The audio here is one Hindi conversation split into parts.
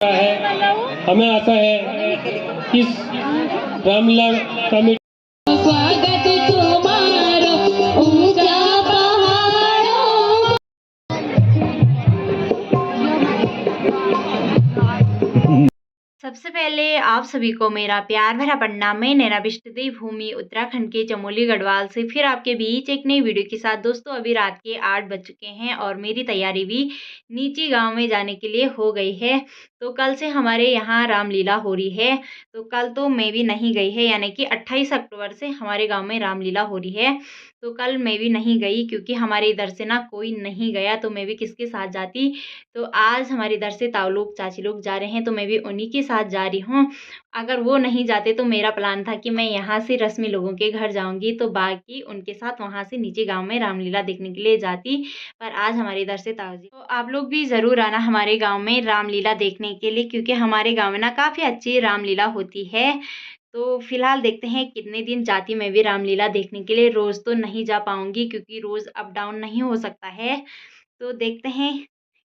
है। हमें आशा है इस रामलीला कमेटी स्वागत तुम्हारो ऊंचा पहाड़ों। सबसे पहले आप सभी को मेरा प्यार भरा प्रणाम। मैं नैना बिष्टदेव भूमि उत्तराखंड के चमोली गढ़वाल से फिर आपके बीच एक नई वीडियो के साथ। दोस्तों अभी रात के 8 बज चुके हैं और मेरी तैयारी भी नीचे गांव में जाने के लिए हो गई है। तो कल से हमारे यहाँ रामलीला हो रही है। तो कल तो मैं भी नहीं गई है, यानी कि 28 अक्टूबर से हमारे गाँव में रामलीला हो रही है। तो कल मैं भी नहीं गई क्योंकि हमारे इधर से ना कोई नहीं गया, तो मैं भी किसके साथ जाती। तो आज हमारे इधर से ताऊ लोग चाची लोग जा रहे हैं, तो मैं भी उन्हीं के साथ जा रही हूँ। अगर वो नहीं जाते तो मेरा प्लान था कि मैं यहाँ से रश्मि लोगों के घर जाऊँगी, तो बाकी उनके साथ वहाँ से नीचे गांव में रामलीला देखने के लिए जाती। पर आज हमारे इधर से ताऊ जी, तो आप लोग भी ज़रूर आना हमारे गांव में रामलीला देखने के लिए, क्योंकि हमारे गांव में ना काफ़ी अच्छी रामलीला होती है। तो फिलहाल देखते हैं कितने दिन जाती मैं भी रामलीला देखने के लिए। रोज़ तो नहीं जा पाऊँगी क्योंकि रोज़ अप डाउन नहीं हो सकता है। तो देखते हैं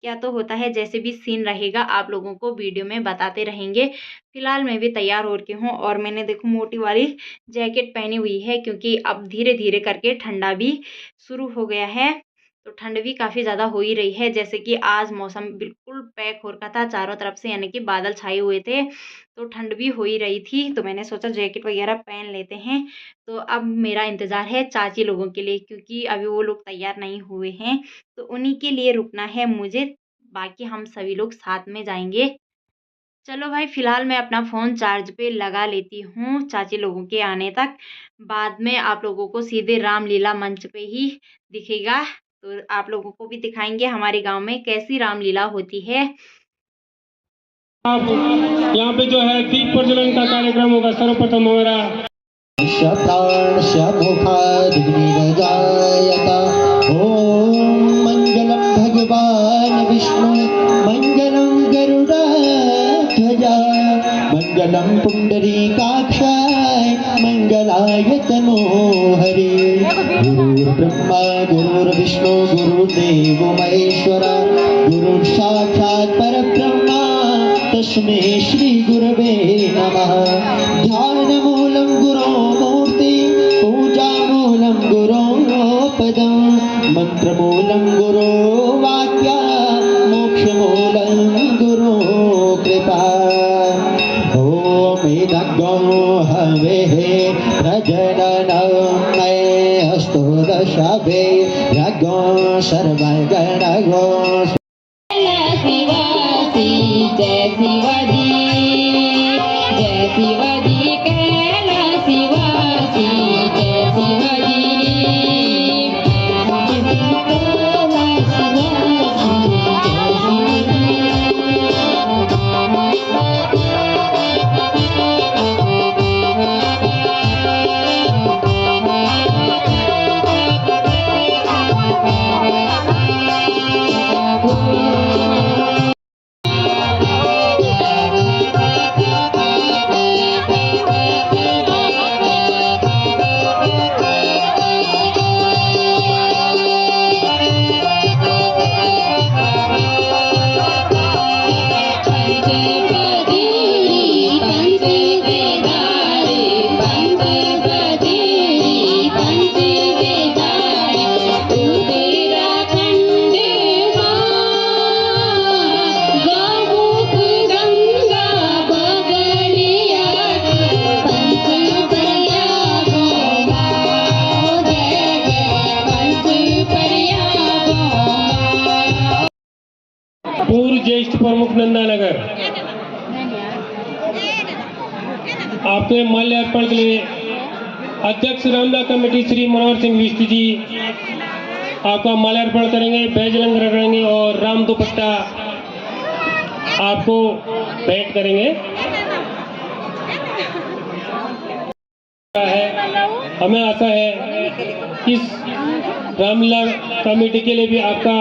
क्या तो होता है, जैसे भी सीन रहेगा आप लोगों को वीडियो में बताते रहेंगे। फिलहाल मैं भी तैयार हो रही हूँ और मैंने देखो मोटी वाली जैकेट पहनी हुई है, क्योंकि अब धीरे धीरे करके ठंडा भी शुरू हो गया है। तो ठंड भी काफ़ी ज़्यादा हो ही रही है, जैसे कि आज मौसम बिल्कुल पैक हो रखा था चारों तरफ से, यानी कि बादल छाए हुए थे। तो ठंड भी हो ही रही थी, तो मैंने सोचा जैकेट वगैरह पहन लेते हैं। तो अब मेरा इंतज़ार है चाची लोगों के लिए, क्योंकि अभी वो लोग तैयार नहीं हुए हैं, तो उन्हीं के लिए रुकना है मुझे। बाकी हम सभी लोग साथ में जाएंगे। चलो भाई, फिलहाल मैं अपना फ़ोन चार्ज पे लगा लेती हूँ चाची लोगों के आने तक। बाद में आप लोगों को सीधे रामलीला मंच पे ही दिखेगा, तो आप लोगों को भी दिखाएंगे हमारे गांव में कैसी रामलीला होती है। आप यहाँ पे जो है दीप प्रज्वलन का कार्यक्रम होगा। सर्वप्रथम हमारा ओम मंगलम भगवान विष्णु मंगलम गरुड़ध्वजा मंगलम पुंडरीकाक्षाय मंगलाय तनोहरि। गुरुर्ब्रह्मा गुरुर्विष्णु गुरुर्देव महेश्वरा गुरुः साक्षात् परब्रह्मा तस्मै श्री गुरवे नमः। ध्यानमूलं गुरो मूर्ति पूजामूलं गुरो पदं मंत्रमूलं गुरो वाक्य मोक्षमूलं गुरो कृपा। ओम इदग्गो हवेः प्रजननं मे हस्तो दशभे रगो सर्वगणगो। जय शिवाजी जय शिवाजी कैलाशवासी जय शिवाजी। पूर्व ज्येष्ठ प्रमुख नंदानगर आपके माल्यार्पण के लिए अध्यक्ष रामलीला कमेटी श्री मनोहर सिंह बिष्ट जी आपका माल्यार्पण करेंगे, बैजलंग रगड़ेंगे और राम दुपट्टा आपको भेंट करेंगे। हमें आशा है इस रामलीला कमेटी के लिए भी आपका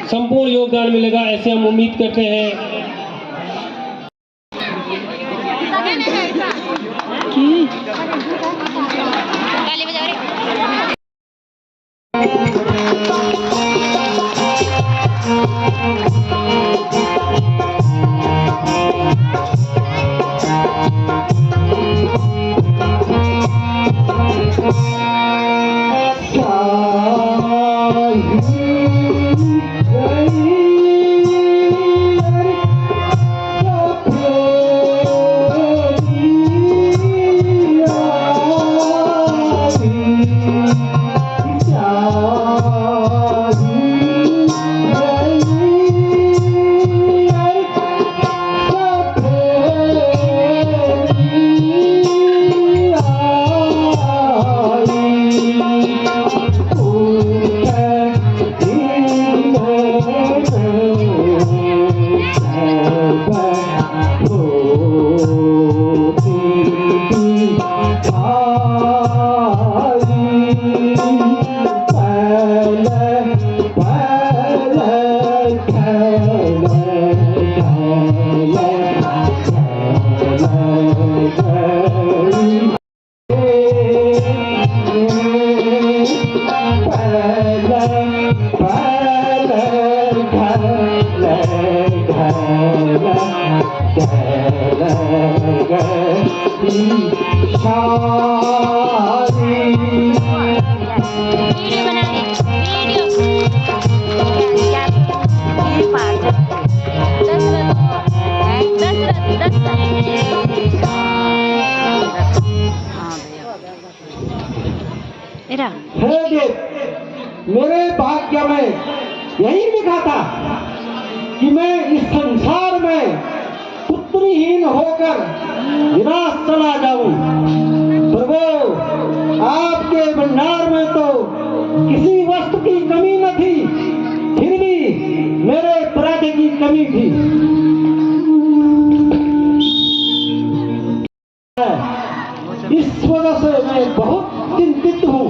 संपूर्ण योगदान मिलेगा, ऐसे हम उम्मीद करते हैं। ताली बजा रहे। वीडियो बना ले हे देव, मेरे भाग्य में यही लिखा था कि मैं इस संसार में पुत्रहीन होकर विनाश चला जाऊं। प्रभु, आपके भंडार में तो किसी वस्तु की कमी न थी, फिर भी मेरे प्रार्थना की कमी थी। इस वजह से मैं बहुत चिंतित हूँ।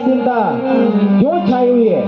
उदासीनता क्यों छाई हुई है?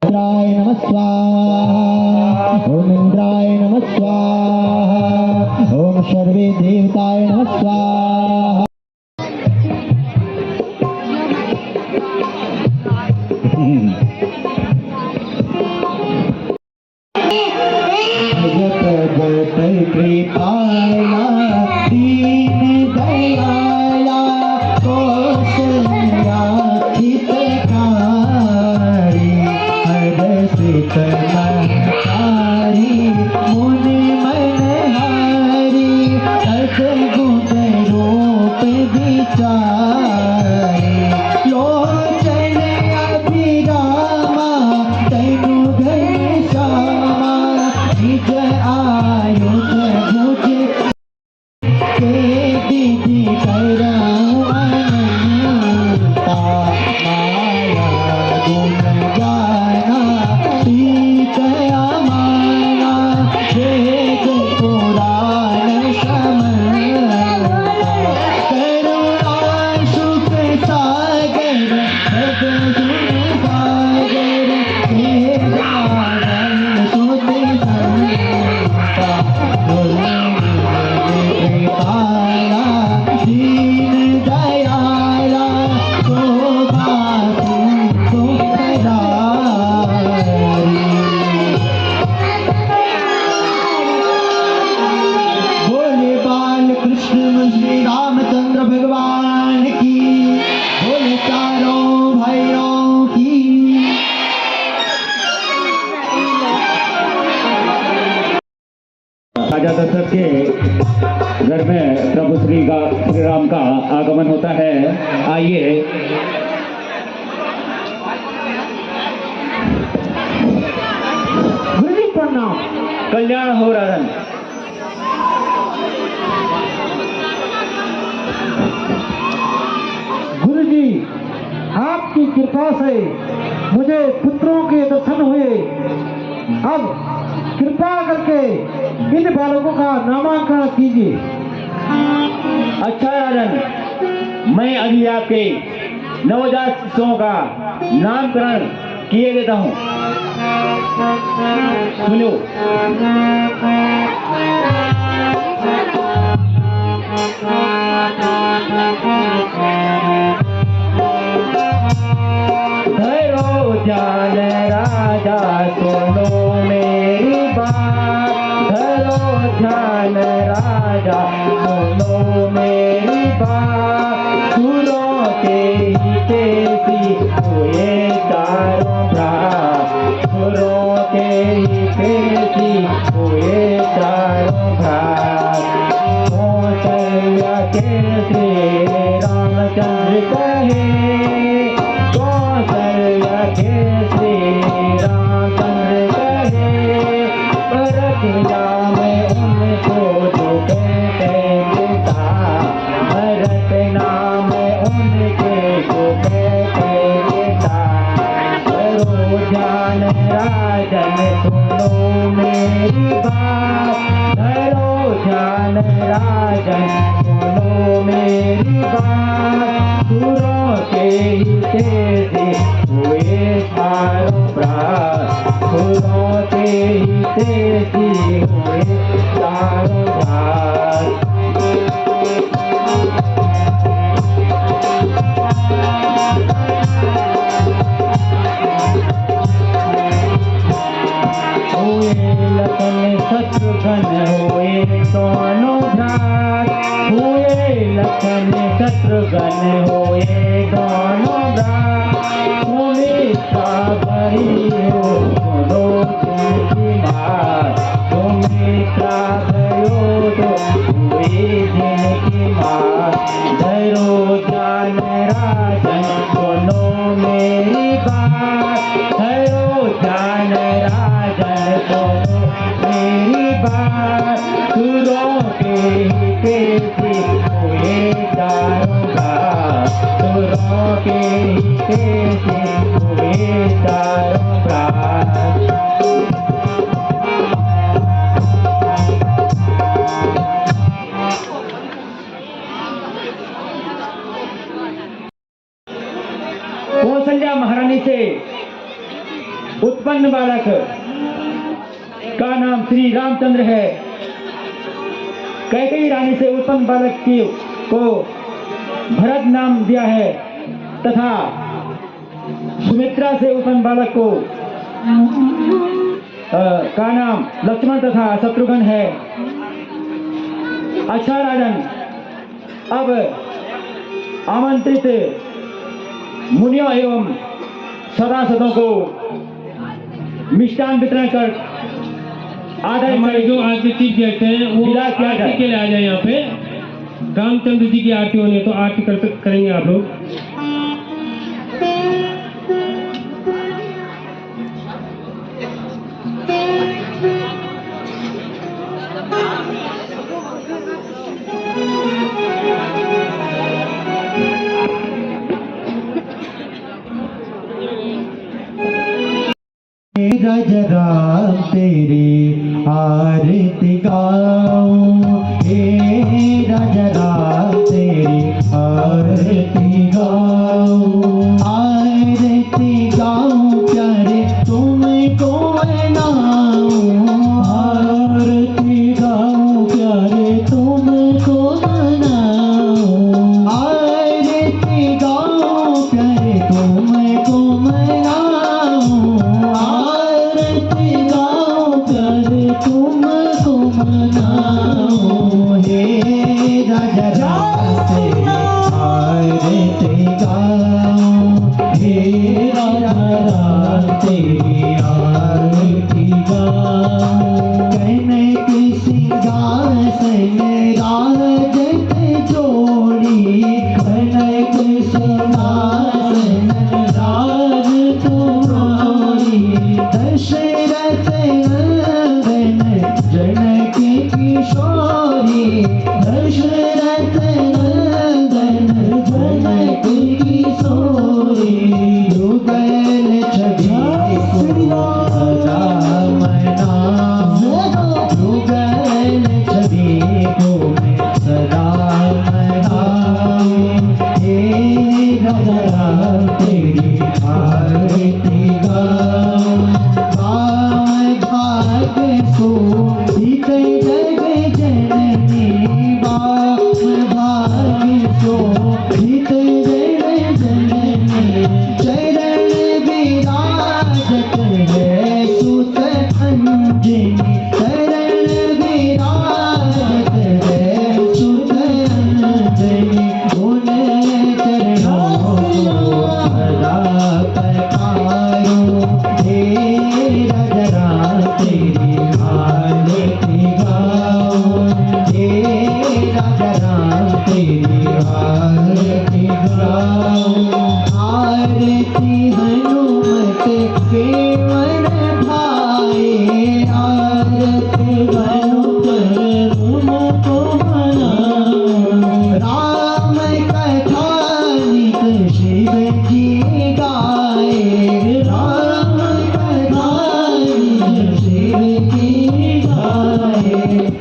इंद्राय नमः स्वाहा, ओम इंद्राय नमः स्वाहा, ओम सर्वे देवताय नमः स्वाहा। जगत जगत कृपाला दीन दयाला कौशल्या हितकारी हरसित मनकारी मुनि मनहारी सद्गुण रूप विचारी लोचन अभिरामा तनु घन श्यामा निज आयुध भुज के विधि करऊं अनंता माया गुण गाना सीत अमाना वेद पुराण समता करुणा सुख सागर सद्गुण सागर हे नारायण सुत संता कृपाला दीन दयाला शोभा सुखदारी। बोले बाल कृष्ण श्री रामचंद्र भगवान की, बोले चारों भाइयों की। राजा दशरथ के घर में प्रभु श्री राम का आगमन होता है। आइए गुरु जी प्रणाम। कल्याण हो राधन। गुरु जी आपकी कृपा से मुझे पुत्रों के दर्शन हुए। अब कृपा करके इन बालकों का नामांकन कीजिए। अच्छा राजन, मैं अभी आपके नवजात शिशुओं का नामकरण किए देता हूँ। सुनो। धरो जान राजा सुनो मेरी बात, धरो ध्यान राजा सुनो मेरी बात। सुरों के ही तेजी हुए चारों भ्रात, सुरों के ही तेजी हुए चारों भ्रात। कौशल्या के श्री रामचंद्र कहे, कौशल्या के श्री रामचंद्र कहे। भरत नाम उनको जो कहते पिता, भरत नाम उनके जो कहते पिता। करो ध्यान राजन सुनो मेरी बात, धरो ध्यान राजन सुनो मेरी बात। सुरों के ही तेजी हुए चारों भ्रात, सुरों के ही तेजी हुए चारों भ्रात। लखन शत्रुघ्न हुए दोनों भ्रात, हुए लखन शत्रुघ्न हुए दोनों भ्रात, सुमित्रा भरी हो सुनो जिनकी मात, सुमित्रा भयो तो हुए जिनकी मात, धरो जान राजन सुनो मेरी बात, धरो जान राजन सुनो मेरी बात, सुरों के ही तेजी हुए चारों घाट, सुरों के ही तेजी हुए चारों घाट। कौशल्या महारानी से उत्पन्न बालक का नाम श्री रामचंद्र है। कैकेयी रानी से उत्पन्न बालक को भरत नाम दिया है तथा सुमित्रा से उत्पन्न बालक को का नाम लक्ष्मण तथा शत्रुघ्न है। अच्छा राजन, अब आमंत्रित मुनियों एवं सभासदों को मिष्टान वितरण कर आदर हमारे जो आज के चीफ गेस्ट हैं वो विदा किया जाए। आरती के लिए आ जाए। यहाँ पे रामचंद्र जी की आरती होनी है तो आरती करेंगे आप लोग। रज राम तेरी आरती गाऊं, हे रज राम तेरी आरती गाऊं, आरती गाऊं प्यारे तुमको मनाऊं, आरती गाऊं प्यारे तुमको मनाऊं, आरती गाऊं प्यारे तुमको मनाऊं, आरती गाऊं प्यारे तुमको मनाऊं, हे राजा राम तेरी आरती गाऊं, हे राजा राम तेरी आरती गाऊं, कनक सिंहासन राजत जोड़ी, कनक सिंहासन राज तुम्हारी, दशरथ नंदन जनक किशोरी, दशरथ नंदन जनक किशोरी, युगल छवि को सदा मनाऊं, युगल छवि को मैं सदा मनाऊं, हे राजा राम तेरी आरती गाऊं, भाग्य सो हित जग जननी, भाग्य सो हित जग जननी, चरण विराजत है सुत अंजनी, चरण विराजत है सुत अंजनी, उन चरणों को सदा पखारूं, हे राजा राम तेरी आरती गाऊं, हे राजा राम तेरी आरती गाऊं, आरती हनुमत केवल भाए, आरती हनुमत तुमको मनाऊं, राम कथा नित शिव जी गाए, राम कथा नित शिव जी गाए,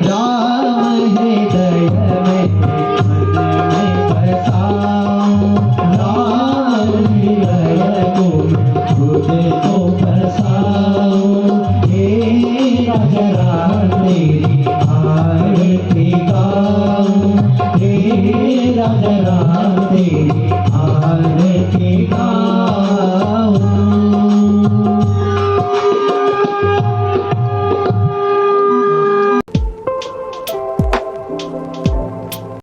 राम हृदय में मन में बसाऊं, राम हृदय को खुद को बसाऊं, हे राजा राम तेरी आरती गाऊं, हे राजा राम तेरी